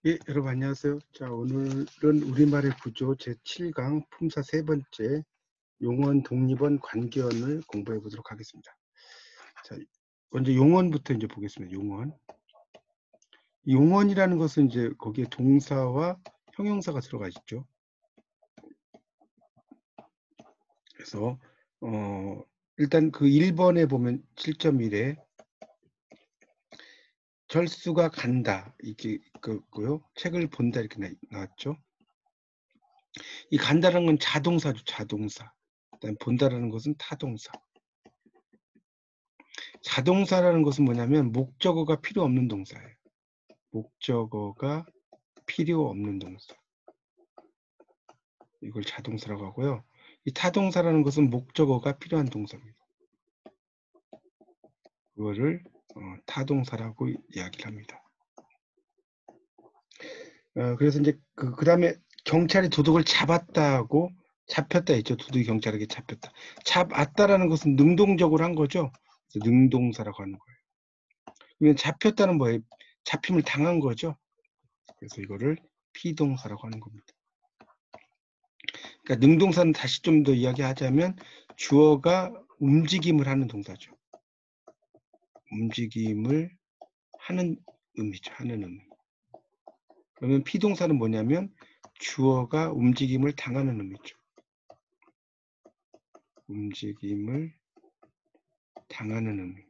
예, 여러분 안녕하세요. 자, 오늘은 우리말의 구조 제7강 품사 세 번째 용언, 독립언, 관계언을 공부해 보도록 하겠습니다. 자, 먼저 용언부터 이제 보겠습니다. 용언. 용언이라는 것은 이제 거기에 동사와 형용사가 들어가 있죠. 그래서 일단 그 1번에 보면 7.1에 철수가 간다 이게 있고요. 책을 본다 이렇게 나왔죠. 이 간다라는 건 자동사죠. 자동사. 그다음에 본다라는 것은 타동사. 자동사라는 것은 뭐냐면 목적어가 필요 없는 동사예요. 목적어가 필요 없는 동사. 이걸 자동사라고 하고요. 이 타동사라는 것은 목적어가 필요한 동사입니다. 그거를 타동사라고 이야기를 합니다. 그래서 이제 그 다음에 경찰이 도둑을 잡았다고 잡혔다 했죠. 도둑이 경찰에게 잡혔다. 잡았다라는 것은 능동적으로 한 거죠. 그래서 능동사라고 하는 거예요. 그러면 잡혔다는 뭐예요? 잡힘을 당한 거죠. 그래서 이거를 피동사라고 하는 겁니다. 그러니까 능동사는 다시 좀 더 이야기하자면 주어가 움직임을 하는 동사죠. 움직임을 하는 의미죠. 하는 의미. 그러면 피동사는 뭐냐면 주어가 움직임을 당하는 의미죠. 움직임을 당하는 의미.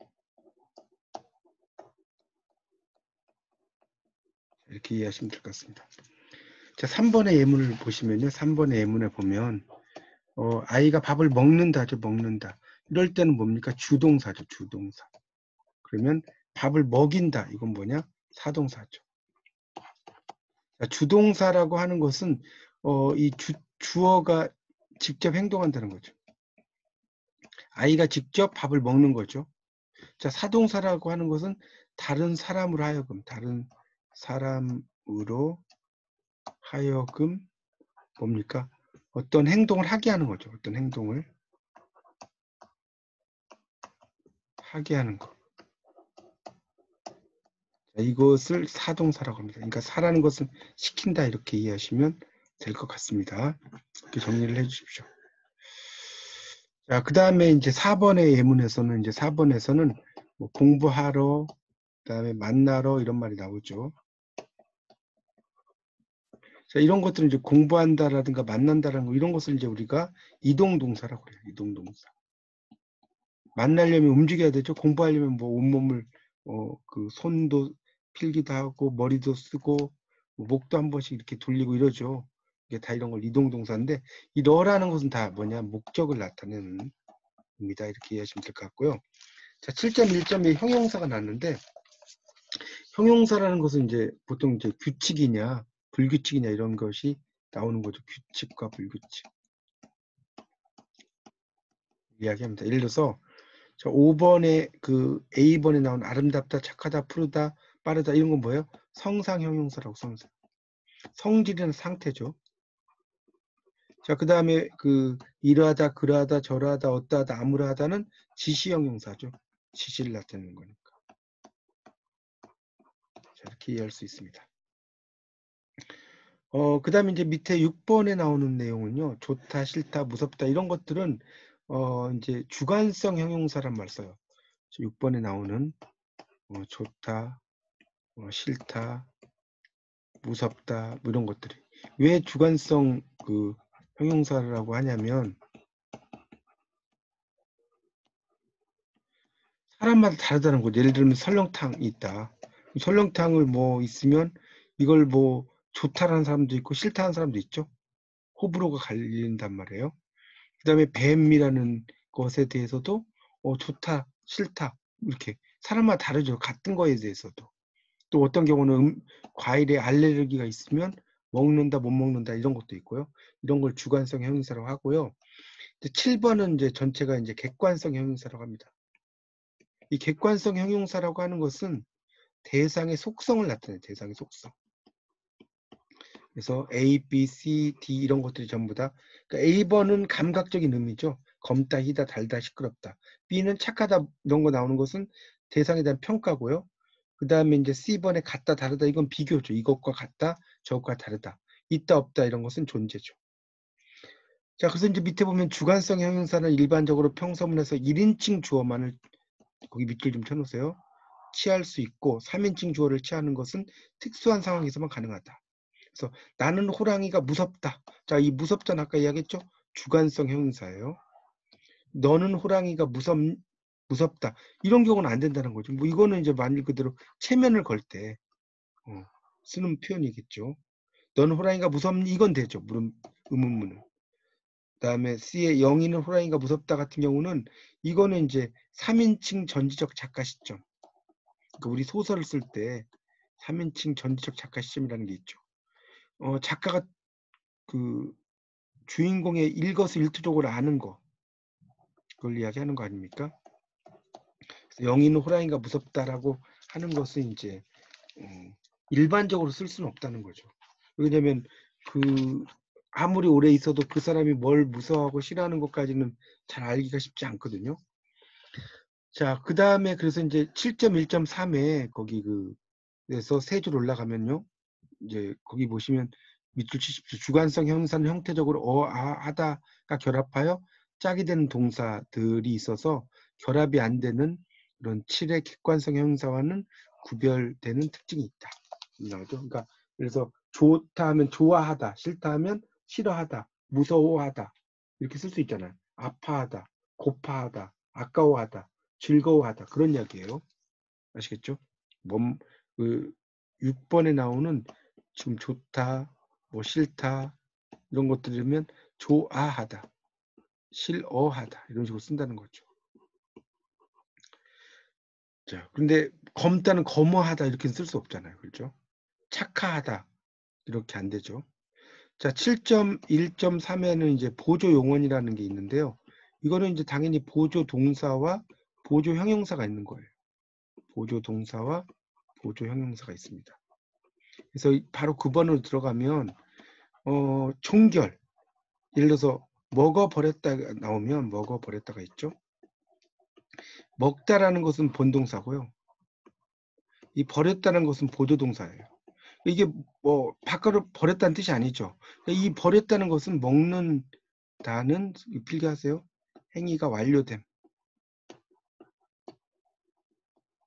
이렇게 이해하시면 될 것 같습니다. 자, 3번의 예문을 보시면요. 3번의 예문에 보면 아이가 밥을 먹는다죠. 먹는다. 이럴 때는 뭡니까? 주동사죠. 주동사. 그러면 밥을 먹인다. 이건 뭐냐? 사동사죠. 자, 주동사라고 하는 것은 이 주어가 직접 행동한다는 거죠. 아이가 직접 밥을 먹는 거죠. 자, 사동사라고 하는 것은 다른 사람으로 하여금, 다른 사람으로 하여금 뭡니까? 어떤 행동을 하게 하는 거죠. 어떤 행동을 하게 하는 것. 자, 이것을 사동사라고 합니다. 그러니까 사라는 것은 시킨다 이렇게 이해하시면 될 것 같습니다. 이렇게 정리를 해주십시오. 자, 그 다음에 이제 4번의 예문에서는 이제 4번에서는 뭐 공부하러, 그 다음에 만나러 이런 말이 나오죠. 자, 이런 것들은 이제 공부한다라든가 만난다라는 거 이런 것을 이제 우리가 이동동사라고 그래요. 이동동사. 만나려면 움직여야 되죠. 공부하려면 뭐 온몸을 그 손도 필기도 하고 머리도 쓰고 뭐 목도 한 번씩 이렇게 돌리고 이러죠. 이게 다 이런 걸 이동동사인데 이 러라는 것은 다 뭐냐 목적을 나타내는 입니다. 이렇게 이해하시면 될 것 같고요. 자, 7.1점에 형용사가 났는데 형용사라는 것은 이제 보통 이제 규칙이냐 불규칙이냐 이런 것이 나오는 거죠. 규칙과 불규칙 이야기합니다. 예를 들어서 5번에 그 A번에 나온 아름답다, 착하다, 푸르다, 빠르다 이런 건 뭐예요? 성상 형용사라고 성상. 성질이라는 상태죠. 자, 그 다음에 그 이러하다, 그러하다, 저러하다, 어떠하다, 아무러하다는 지시 형용사죠. 지시를 나타내는 거니까. 자, 이렇게 이해할 수 있습니다. 그 다음에 이제 밑에 6번에 나오는 내용은요. 좋다, 싫다, 무섭다 이런 것들은 이제 주관성 형용사란 말 써요. 6번에 나오는 좋다, 싫다, 무섭다 뭐 이런 것들이 왜 주관성 그 형용사라고 하냐면 사람마다 다르다는 거죠. 예를 들면 설렁탕이 있다. 설렁탕을 뭐 있으면 이걸 뭐 좋다라는 사람도 있고 싫다는 사람도 있죠. 호불호가 갈린단 말이에요. 그 다음에 뱀이라는 것에 대해서도 좋다, 싫다 이렇게 사람마다 다르죠. 같은 거에 대해서도. 또 어떤 경우는 과일에 알레르기가 있으면 먹는다, 못 먹는다 이런 것도 있고요. 이런 걸 주관성 형용사라고 하고요. 이제 7번은 이제 전체가 이제 객관성 형용사라고 합니다. 이 객관성 형용사라고 하는 것은 대상의 속성을 나타내요. 대상의 속성. 그래서 A, B, C, D 이런 것들이 전부 다 그러니까 A번은 감각적인 의미죠. 검다, 희다, 달다, 시끄럽다. B는 착하다 이런 거 나오는 것은 대상에 대한 평가고요. 그 다음에 이제 C번에 같다 다르다 이건 비교죠. 이것과 같다 저것과 다르다. 있다 없다 이런 것은 존재죠. 자, 그래서 이제 밑에 보면 주관성 형용사는 일반적으로 평서문에서 1인칭 주어만을 거기 밑줄 좀 쳐놓으세요. 취할 수 있고 3인칭 주어를 취하는 것은 특수한 상황에서만 가능하다. 그래서 나는 호랑이가 무섭다. 자, 이 무섭다는 아까 이야기했죠? 주관성 형용사예요. 너는 호랑이가 무섭다. 이런 경우는 안 된다는 거죠. 뭐 이거는 이제 말 그대로 체면을 걸 때 쓰는 표현이겠죠. 너는 호랑이가 무섭니? 이건 되죠. 물음 의문문은. 그다음에 C의 영희는 호랑이가 무섭다 같은 경우는 이거는 이제 3인칭 전지적 작가 시점. 그러니까 우리 소설을 쓸 때 3인칭 전지적 작가 시점이라는 게 있죠. 작가가 그 주인공의 일거수일투족을 아는 거 그걸 이야기하는 거 아닙니까? 그래서 영희는 호랑이가 무섭다라고 하는 것은 이제 일반적으로 쓸 수는 없다는 거죠. 왜냐면 그 아무리 오래 있어도 그 사람이 뭘 무서워하고 싫어하는 것까지는 잘 알기가 쉽지 않거든요. 자, 그 다음에 그래서 이제 7.1.3에 거기 그래서 세 줄 올라가면요. 이제 거기 보시면 밑줄 치십시오. 주관성 형용사는 형태적으로 하다가 결합하여 짝이 되는 동사들이 있어서 결합이 안 되는 이런 7의 객관성 형용사와는 구별되는 특징이 있다. 나오죠. 그러니까 그래서 좋다 하면 좋아하다, 싫다 하면 싫어하다, 무서워하다 이렇게 쓸 수 있잖아요. 아파하다, 고파하다, 아까워하다, 즐거워하다 그런 이야기예요. 아시겠죠? 그 6번에 나오는 지금 좋다, 뭐 싫다 이런 것들이면 좋아하다, 싫어하다 이런 식으로 쓴다는 거죠. 자, 근데 검다는 검어하다 이렇게 쓸 수 없잖아요. 그렇죠? 착하하다 이렇게 안 되죠. 자, 7.1.3에는 이제 보조 용언이라는 게 있는데요. 이거는 이제 당연히 보조 동사와 보조 형용사가 있는 거예요. 보조 동사와 보조 형용사가 있습니다. 그래서 바로 9번으로 들어가면 종결 예를 들어서 먹어버렸다가 나오면 먹어버렸다가 있죠. 먹다라는 것은 본동사고요. 이 버렸다는 것은 보조동사예요. 이게 뭐 바깥으로 버렸다는 뜻이 아니죠. 이 버렸다는 것은 먹는다는 필기하세요. 행위가 완료됨.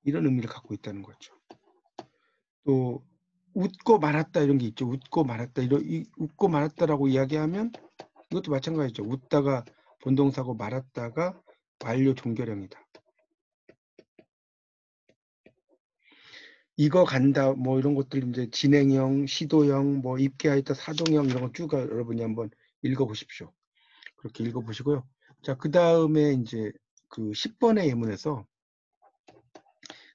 이런 의미를 갖고 있다는 거죠. 또 웃고 말았다 이런 게 있죠. 웃고 말았다 웃고 말았다라고 이야기하면 이것도 마찬가지죠. 웃다가 본동사고 말았다가 완료 종결형이다. 이거 간다 뭐 이런 것들 이제 진행형, 시도형, 뭐 입계하였다 사동형 이런 거 쭉 여러분이 한번 읽어보십시오. 그렇게 읽어보시고요. 자, 그 다음에 이제 그 10번의 예문에서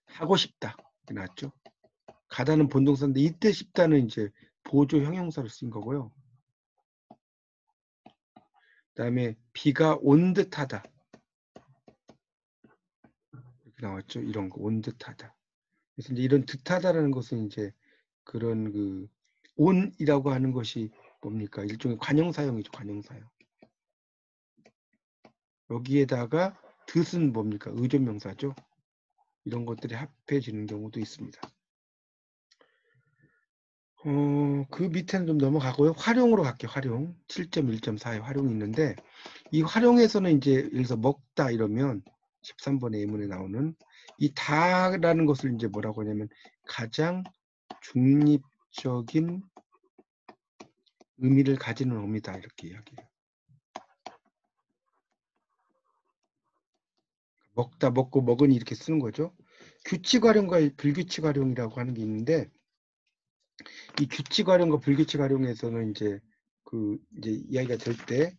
하고 싶다 나왔죠. 가다는 본동사인데 이때 싶다는 이제 보조 형용사를 쓴 거고요. 그다음에 비가 온 듯하다 이렇게 나왔죠. 이런 거 온 듯하다. 그래서 이제 이런 듯하다라는 것은 이제 그런 그 온이라고 하는 것이 뭡니까? 일종의 관형사형이죠. 관형사형. 여기에다가 듯은 뭡니까? 의존명사죠. 이런 것들이 합해지는 경우도 있습니다. 그 밑에는 좀 넘어가고요. 활용으로 갈게요. 활용. 7.1.4에 활용이 있는데 이 활용에서는 이제 예를 들어서 먹다 이러면 13번의 예문에 나오는 이 다라는 것을 이제 뭐라고 하냐면 가장 중립적인 의미를 가지는 어미다 이렇게 이야기해요. 먹다, 먹고, 먹으니 이렇게 쓰는 거죠. 규칙 활용과 불규칙 활용이라고 하는 게 있는데 이 규칙 활용과 불규칙 활용에서는 이제 이제 이야기가 될 때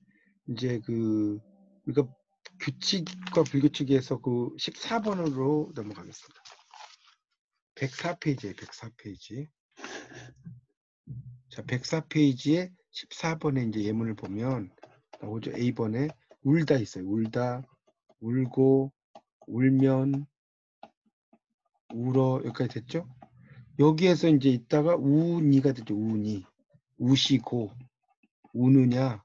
이제 그러니까 규칙과 불규칙에서 그 14번으로 넘어가겠습니다. 104페이지에 104페이지. 자, 104페이지에 14번에 이제 예문을 보면 나오죠. A번에 울다 있어요. 울다, 울고, 울면, 울어 여기까지 됐죠? 여기에서 이제 있다가 우니가 되죠. 우니. 우시고, 우느냐,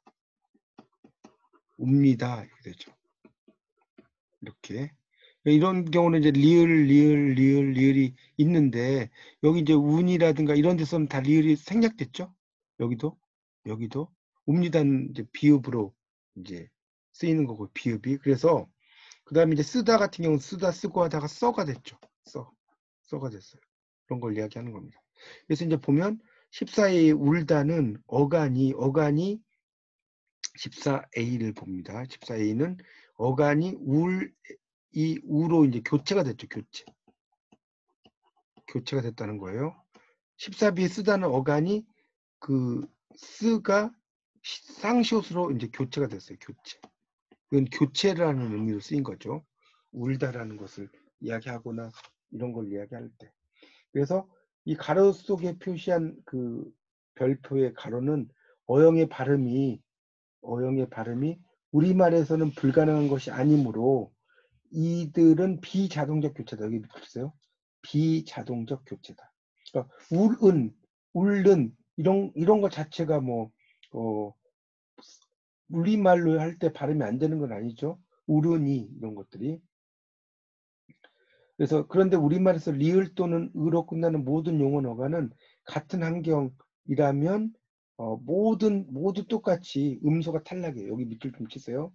웁니다. 이렇게 되죠. 이렇게. 이런 경우는 이제 리을이 있는데 여기 이제 운이라든가 이런 데서는 다 리을이 생략됐죠. 여기도 웁니다는 이제 비읍으로 이제 쓰이는 거고 비읍이. 그래서 그 다음에 이제 쓰다 같은 경우는 쓰다 쓰고 하다가 써가 됐죠. 써가 됐어요. 그런 걸 이야기하는 겁니다. 그래서 이제 보면 14의 울다는 어간이 14A를 봅니다. 14A는 어간이 이 우로 이제 교체가 됐죠. 교체가 됐다는 거예요. 14B에 쓰다는 어간이 그 쓰가 쌍시옷으로 이제 교체가 됐어요. 이건 교체라는 의미로 쓰인 거죠. 울다라는 것을 이야기하거나 이런 걸 이야기할 때. 그래서 이 가로 속에 표시한 그 별표의 가로는 어영의 발음이 우리말에서는 불가능한 것이 아니므로 이들은 비자동적 교체다. 여기 보세요. 비자동적 교체다. 그러니까 울은 이런 것 자체가 뭐 우리말로 할 때 발음이 안 되는 건 아니죠. 울은이 이런 것들이. 그래서 그런데 우리말에서 리을 또는 으로 끝나는 모든 용언어가는 같은 환경이라면 모두 똑같이 음소가 탈락이에요. 여기 밑줄 좀 치세요.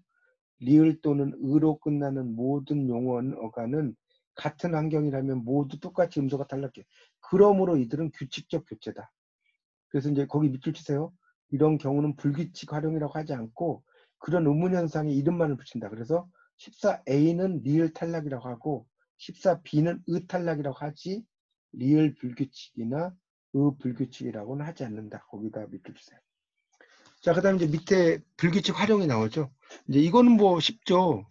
리을 또는 으로 끝나는 모든 용언어가는 같은 환경이라면 모두 똑같이 음소가 탈락해. 그러므로 이들은 규칙적 교체다. 그래서 이제 거기 밑줄 치세요. 이런 경우는 불규칙 활용이라고 하지 않고 그런 의문 현상에 이름만을 붙인다. 그래서 14A는 리을 탈락이라고 하고 14B는 으 탈락이라고 하지 리을 불규칙이나 으 불규칙이라고는 하지 않는다. 거기다 밑줄 치세요. 자, 그 다음에 이제 밑에 불규칙 활용이 나오죠. 이제 이거는 뭐 쉽죠.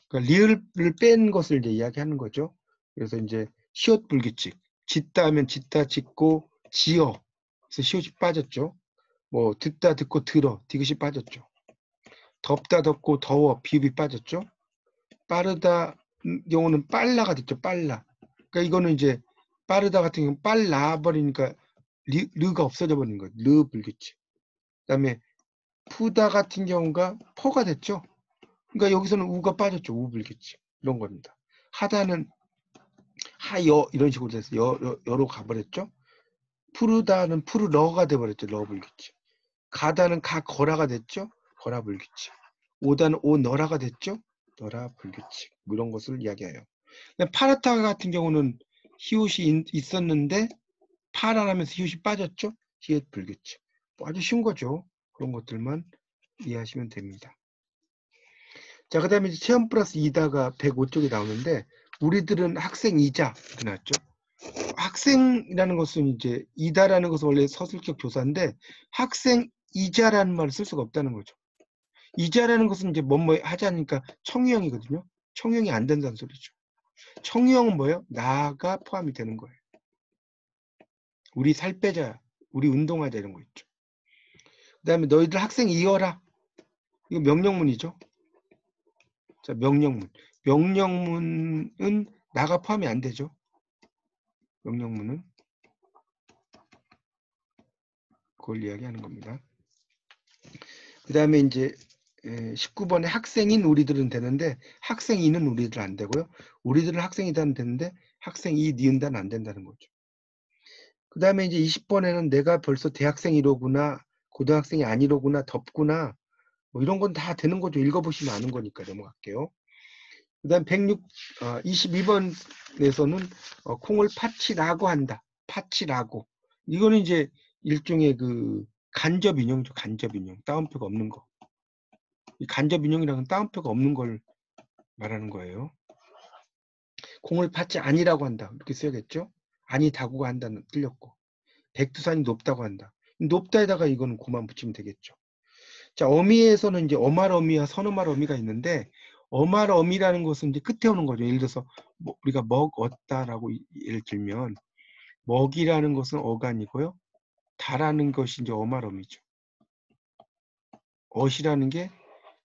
그러니까 리을을 뺀 것을 이제 이야기하는 거죠. 그래서 이제 시옷 불규칙. 짓다 하면 짓다 짓고 지어. 그래서 시옷이 빠졌죠. 뭐 듣다 듣고 들어. 디귿이 빠졌죠. 덥다 덥고 더워. 비읍이 빠졌죠. 빠르다 경우는 빨라가 됐죠. 빨라. 그러니까 이거는 이제 빠르다 같은 경우는 빨라 버리니까 르가 없어져 버린 거예요. 르 불규칙. 그다음에 푸다 같은 경우가 퍼가 됐죠. 그러니까 여기서는 우가 빠졌죠. 우 불규칙. 이런 겁니다. 하다는 하여 이런 식으로 돼서 여로 가버렸죠. 푸르다는 푸르러가 돼버렸죠. 러 불규칙. 가다는 가거라가 됐죠. 거라 불규칙. 오다는 오너라가 됐죠. 너라 불규칙. 뭐 이런 것을 이야기해요. 파라타 같은 경우는 히읗이 있었는데 파라라면서 히읗이 빠졌죠. 히읗 불규칙. 뭐 아주 쉬운 거죠. 그런 것들만 이해하시면 됩니다. 자, 그 다음에 체험 플러스 이다가 105쪽에 나오는데 우리들은 학생이자 이렇게 나왔죠. 학생이라는 것은 이제 이다라는 것은 원래 서술적 조사인데 학생이자라는 말을 쓸 수가 없다는 거죠. 이자라는 것은 이제 뭐뭐 하자니까 청유형이거든요. 청유형이 안 된다는 소리죠. 청유형은 뭐예요? 나가 포함이 되는 거예요. 우리 살 빼자, 우리 운동하자 이런 거 있죠. 그 다음에 너희들 학생이어라. 이거 명령문이죠. 자, 명령문. 명령문은 나가 포함이 안 되죠. 명령문은 그걸 이야기하는 겁니다. 그 다음에 이제 19번에 학생인 우리들은 되는데 학생이는 우리들 안 되고요. 우리들은 학생이다는 되는데 학생이 니은다는 안 된다는 거죠. 그 다음에 이제 20번에는 내가 벌써 대학생이로구나, 고등학생이 아니로구나, 덥구나, 뭐 이런 건 다 되는 거죠. 읽어보시면 아는 거니까 넘어갈게요. 그 다음 22번에서는 콩을 파치라고 한다. 파치라고. 이거는 이제 일종의 그 간접 인용이죠. 간접 인용. 따옴표가 없는 거. 이 간접 인용이라는 따옴표가 없는 걸 말하는 거예요. 콩을 파치 아니라고 한다. 이렇게 써야겠죠. 아니다구가 한다는 틀렸고. 백두산이 높다고 한다. 높다에다가 이거는 고만 붙이면 되겠죠. 자, 어미에서는 이제 어말 어미와 선어말 어미가 있는데 어말 어미라는 것은 이제 끝에 오는 거죠. 예를 들어서 뭐 우리가 먹었다라고 예를 들면 먹이라는 것은 어간이고요. 다라는 것이 이제 어말 어미죠. 엇이라는 게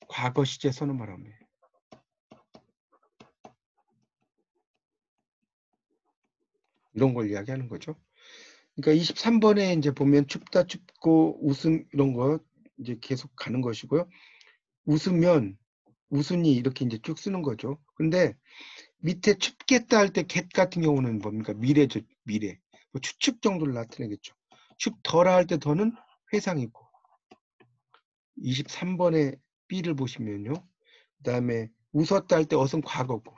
과거 시제 선어말 어미예요. 이런 걸 이야기하는 거죠. 그러니까 23번에 이제 보면 춥다 춥고 웃음 이런 거 이제 계속 가는 것이고요. 웃으면 웃으니 이렇게 이제 쭉 쓰는 거죠. 근데 밑에 춥겠다 할 때 get 같은 경우는 뭡니까? 미래죠, 미래. 뭐 추측 정도를 나타내겠죠. 춥더라 할 때 더는 회상이고. 23번의 B를 보시면요. 그 다음에 웃었다 할 때 어은 과거고.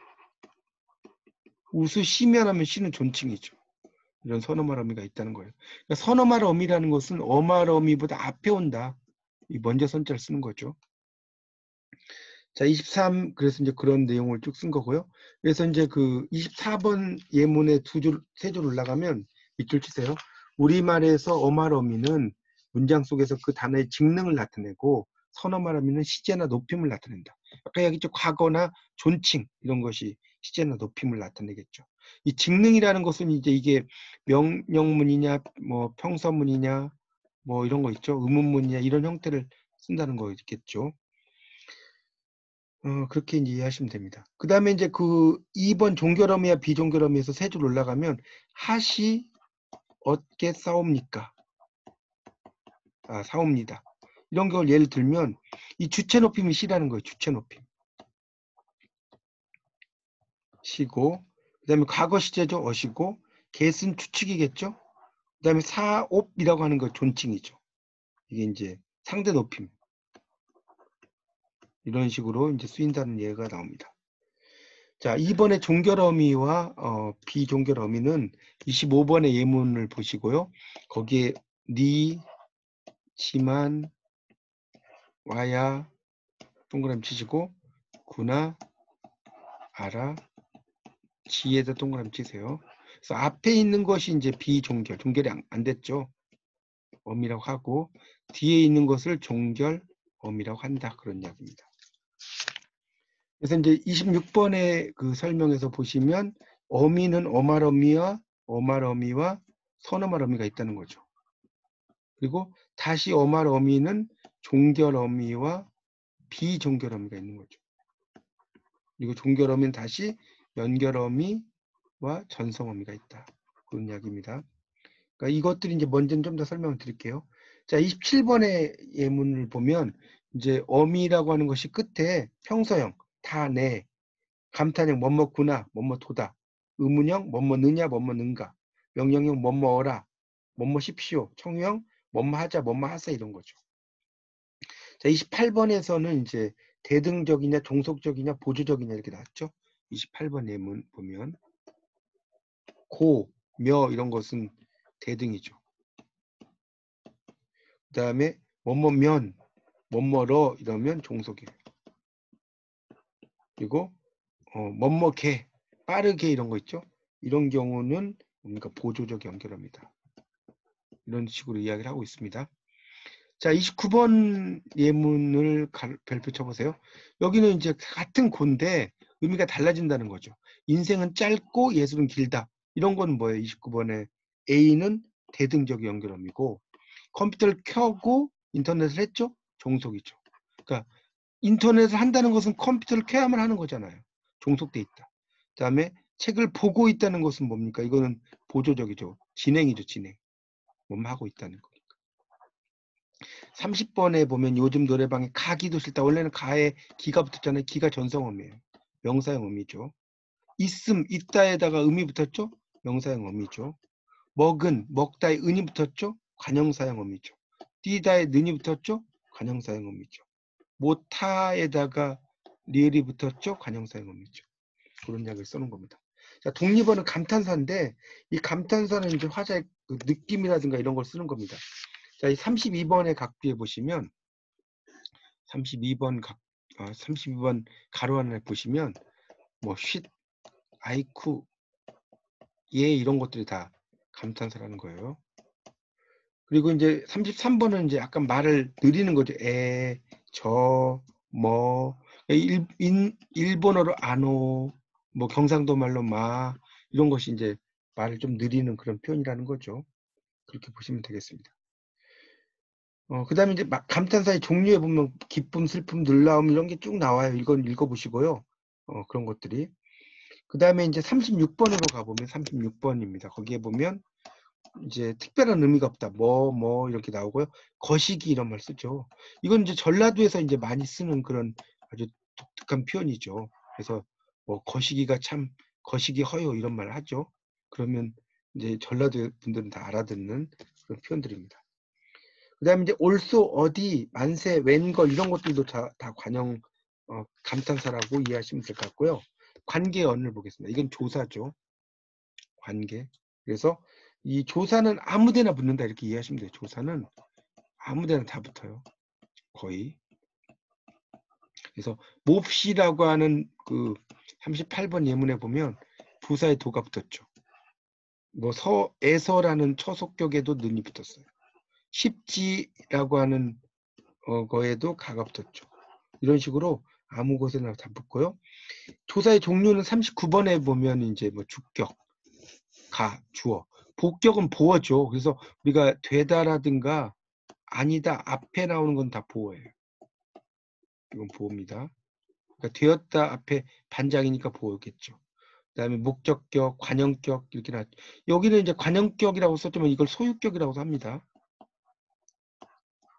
웃으시면 하면 시는 존칭이죠. 이런 선어말 어미가 있다는 거예요. 그러니까 선어말 어미라는 것은 어말 어미보다 앞에 온다. 이 먼저 선자를 쓰는 거죠. 자, 23 그래서 이제 그런 내용을 쭉 쓴 거고요. 그래서 이제 그 24번 예문의 세 줄 올라가면 밑줄 치세요. 우리말에서 어말 어미는 문장 속에서 그 단어의 직능을 나타내고 선어말 어미는 시제나 높임을 나타낸다. 아까 얘기했죠. 과거나 존칭 이런 것이 시제나 높임을 나타내겠죠. 이 직능이라는 것은 이제 이게 명령문이냐 뭐 평서문이냐 뭐 이런 거 있죠. 의문문이냐 이런 형태를 쓴다는 거겠죠. 그렇게 이제 이해하시면 됩니다. 그 다음에 이제 그 2번 종결어미와 비종결어미에서 세 줄 올라가면 하시 어떻게 싸웁니까? 아, 싸웁니다. 이런 걸 예를 들면 이 주체 높임이 시라는 거예요. 주체 높임. 시고 그 다음에 과거 시제죠. 어시고 get은 추측이겠죠. 그 다음에 사옵이라고 하는 거 존칭이죠. 이게 이제 상대 높임. 이런 식으로 이제 쓰인다는 예가 나옵니다. 자, 2번의 종결어미와 비종결어미는 25번의 예문을 보시고요. 거기에 니, 지만, 와야 동그라미 치시고 구나, 알아, 지에다 동그라미 치세요. 그래서 앞에 있는 것이 이제 비종결, 종결이 안 됐죠. 어미라고 하고 뒤에 있는 것을 종결, 어미라고 한다. 그런 이야기입니다. 그래서 이제 26번의 그 설명에서 보시면 어미는 어말어미와 선어말어미가 있다는 거죠. 그리고 다시 어말어미는 종결어미와 비종결어미가 있는 거죠. 그리고 종결어미는 다시 연결어미와 전성어미가 있다. 그런 이야기입니다. 그러니까 이것들이 이제 먼저는 좀 더 설명을 드릴게요. 자, 27번의 예문을 보면 이제 어미라고 하는 것이 끝에 평서형 다, 내, 감탄형 뭐뭐구나, 뭐뭐도다, 의문형 뭐뭐느냐, 뭐뭐는가, 명령형 뭐뭐어라, 뭐뭐십시오, 청유형 뭐뭐하자, 뭐뭐하세 이런 거죠. 자, 28번에서는 이제 대등적이냐, 종속적이냐, 보조적이냐 이렇게 나왔죠. 28번 예문 보면 고, 며 이런 것은 대등이죠. 그 다음에 뭐뭐면, 뭐뭐러 이러면 종속이에요. 그리고 뭐뭐개, 빠르게 이런 거 있죠. 이런 경우는 뭡니까? 보조적 연결어입니다. 이런 식으로 이야기를 하고 있습니다. 자, 29번 예문을 별표 쳐보세요. 여기는 이제 같은 고인데 의미가 달라진다는 거죠. 인생은 짧고 예술은 길다. 이런 건 뭐예요? 29번에 A는 대등적 연결어이고 컴퓨터를 켜고 인터넷을 했죠? 종속이죠. 그러니까 인터넷을 한다는 것은 컴퓨터를 켜야만 하는 거잖아요. 종속돼 있다. 그 다음에 책을 보고 있다는 것은 뭡니까? 이거는 보조적이죠. 진행이죠. 진행. 뭐뭐 하고 있다는 거. 30번에 보면 요즘 노래방에 가기도 싫다. 원래는 가에 기가 붙었잖아요. 기가 전성어미예요. 명사형 어미죠. 있음, 있다에다가 음이 붙었죠? 명사형 어미죠. 먹은, 먹다에 은이 붙었죠? 관형사형 어미죠. 뛰다에 는이 붙었죠? 관형사형 어미죠. 못하에다가 리을이 붙었죠? 관형사형 어미죠. 그런 이야기를 써놓은 겁니다. 자, 독립어는 감탄사인데 이 감탄사는 이제 화자의 그 느낌이라든가 이런 걸 쓰는 겁니다. 자, 이 32번의 각비에 보시면 32번 가로 안에 보시면 뭐 쉿, 아이쿠, 예 이런 것들이 다 감탄사라는 거예요. 그리고 이제 33번은 이제 약간 말을 느리는 거죠. 뭐 일본어로 아노, 뭐 경상도 말로 마 이런 것이 이제 말을 좀 느리는 그런 표현이라는 거죠. 그렇게 보시면 되겠습니다. 그 다음에 이제 감탄사의 종류에 보면 기쁨, 슬픔, 놀라움 이런 게 쭉 나와요. 이건 읽어보시고요. 그런 것들이. 그 다음에 이제 36번으로 가보면 36번입니다. 거기에 보면 이제 특별한 의미가 없다. 뭐 이렇게 나오고요. 거시기 이런 말 쓰죠. 이건 이제 전라도에서 이제 많이 쓰는 그런 아주 독특한 표현이죠. 그래서 뭐 거시기가 참 거시기 허요 이런 말 하죠. 그러면 이제 전라도 분들은 다 알아듣는 그런 표현들입니다. 그다음에 이제 올소, 어디, 만세, 웬걸 이런 것들도 다 관형 감탄사라고 이해하시면 될 것 같고요. 관계언을 보겠습니다. 이건 조사죠. 관계. 그래서 이 조사는 아무데나 붙는다 이렇게 이해하시면 돼요. 조사는 아무데나 다 붙어요. 거의. 그래서 몹시라고 하는 그 38번 예문에 보면 부사에 도가 붙었죠. 뭐 서에서라는 처속격에도 는이 붙었어요. 쉽지라고 하는 거에도 가가 붙었죠. 이런 식으로 아무 곳에나 다 붙고요. 조사의 종류는 39번에 보면 이제 뭐 주격, 가, 주어. 복격은 보어죠. 그래서 우리가 되다라든가 아니다 앞에 나오는 건 다 보어예요. 이건 보어입니다. 그러니까 되었다 앞에 반장이니까 보어겠죠. 그다음에 목적격, 관형격 이렇게 나. 여기는 이제 관형격이라고 썼지만 이걸 소유격이라고 합니다.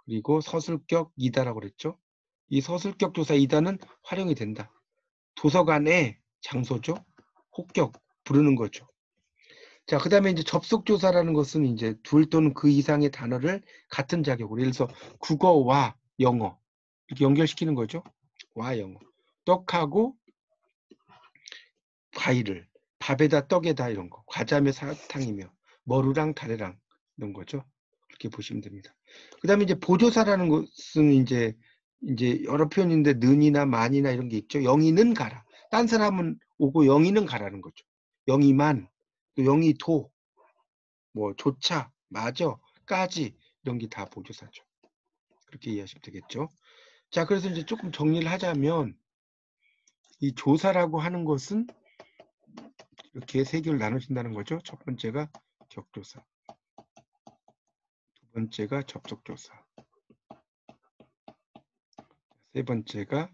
그리고 서술격 이다라고 그랬죠. 이 서술격 조사 이다는 활용이 된다. 도서관의 장소죠. 혹격 부르는 거죠. 자, 그 다음에 이제 접속조사라는 것은 이제 둘 또는 그 이상의 단어를 같은 자격으로, 예를 들어서 국어와 영어 이렇게 연결시키는 거죠. 와 영어. 떡하고 과일을, 밥에다 떡에다 이런 거, 과자며 사탕이며 머루랑 다래랑 이런 거죠. 그렇게 보시면 됩니다. 그 다음에 이제 보조사라는 것은 이제 여러 표현인데 는이나 만이나 이런 게 있죠. 영이는 가라. 딴 사람은 오고 영이는 가라는 거죠. 영이만, 또 영이도, 뭐 조차, 마저, 까지 이런 게 다 보조사죠. 그렇게 이해하시면 되겠죠. 자, 그래서 이제 조금 정리를 하자면 이 조사라고 하는 것은 이렇게 세 개를 나누신다는 거죠. 첫 번째가 격조사, 두 번째가 접속조사, 세 번째가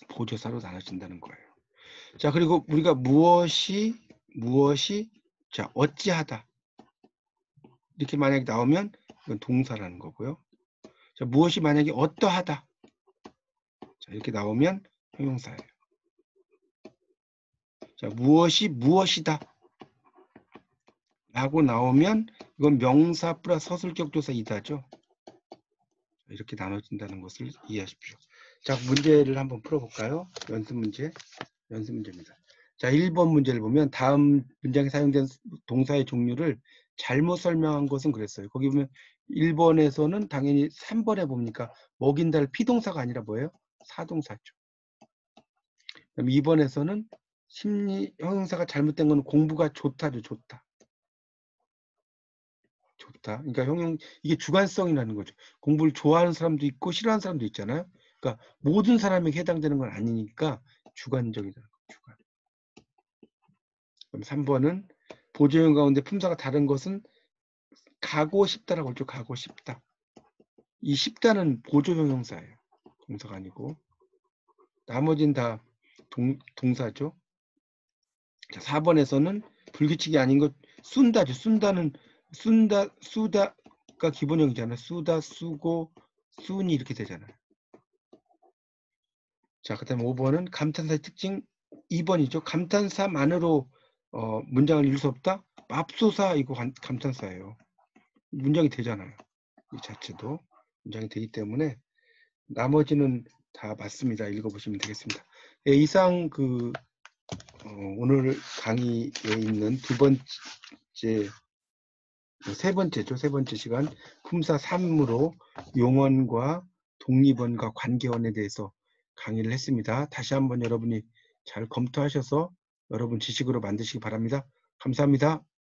보조사로 나눠진다는 거예요. 자, 그리고 우리가 무엇이 자 어찌하다 이렇게 만약에 나오면 이건 동사라는 거고요. 자, 무엇이 만약에 어떠하다 자 이렇게 나오면 형용사예요. 자, 무엇이 무엇이다 라고 나오면 이건 명사 플러스 서술격 조사 이다죠. 이렇게 나눠진다는 것을 이해하십시오. 자, 문제를 한번 풀어볼까요? 연습 문제입니다. 자, 1번 문제를 보면 다음 문장에 사용된 동사의 종류를 잘못 설명한 것은 그랬어요. 거기 보면 1번에서는 당연히 3번에 봅니까? 먹인다를 피동사가 아니라 뭐예요? 사동사죠. 그럼 2번에서는 심리 형용사가 잘못된 건 공부가 좋다죠. 좋다. 그러니까 이게 주관성이라는 거죠. 공부를 좋아하는 사람도 있고 싫어하는 사람도 있잖아요. 그러니까 모든 사람에게 해당되는 건 아니니까 주관적이라는 거죠. 주관. 그럼 3번은 보조형 가운데 품사가 다른 것은 가고 싶다라고 했죠. 가고 싶다. 이 싶다는 보조형 형사예요. 동사가 아니고. 나머지는 다 동사죠. 자, 4번에서는 불규칙이 아닌 것 쏜다죠. 수다가 기본형이잖아요. 수다, 수고, 순이 이렇게 되잖아요. 자, 그 다음에 5번은 감탄사의 특징 2번이죠. 감탄사만으로 문장을 읽을 수 없다. 맙소사 이거 감탄사예요. 문장이 되잖아요. 이 자체도 문장이 되기 때문에 나머지는 다 맞습니다. 읽어보시면 되겠습니다. 예, 이상 오늘 강의에 있는 세 번째 시간 품사 3으로 용언과 독립언과 관계언에 대해서 강의를 했습니다. 다시 한번 여러분이 잘 검토하셔서 여러분 지식으로 만드시기 바랍니다. 감사합니다.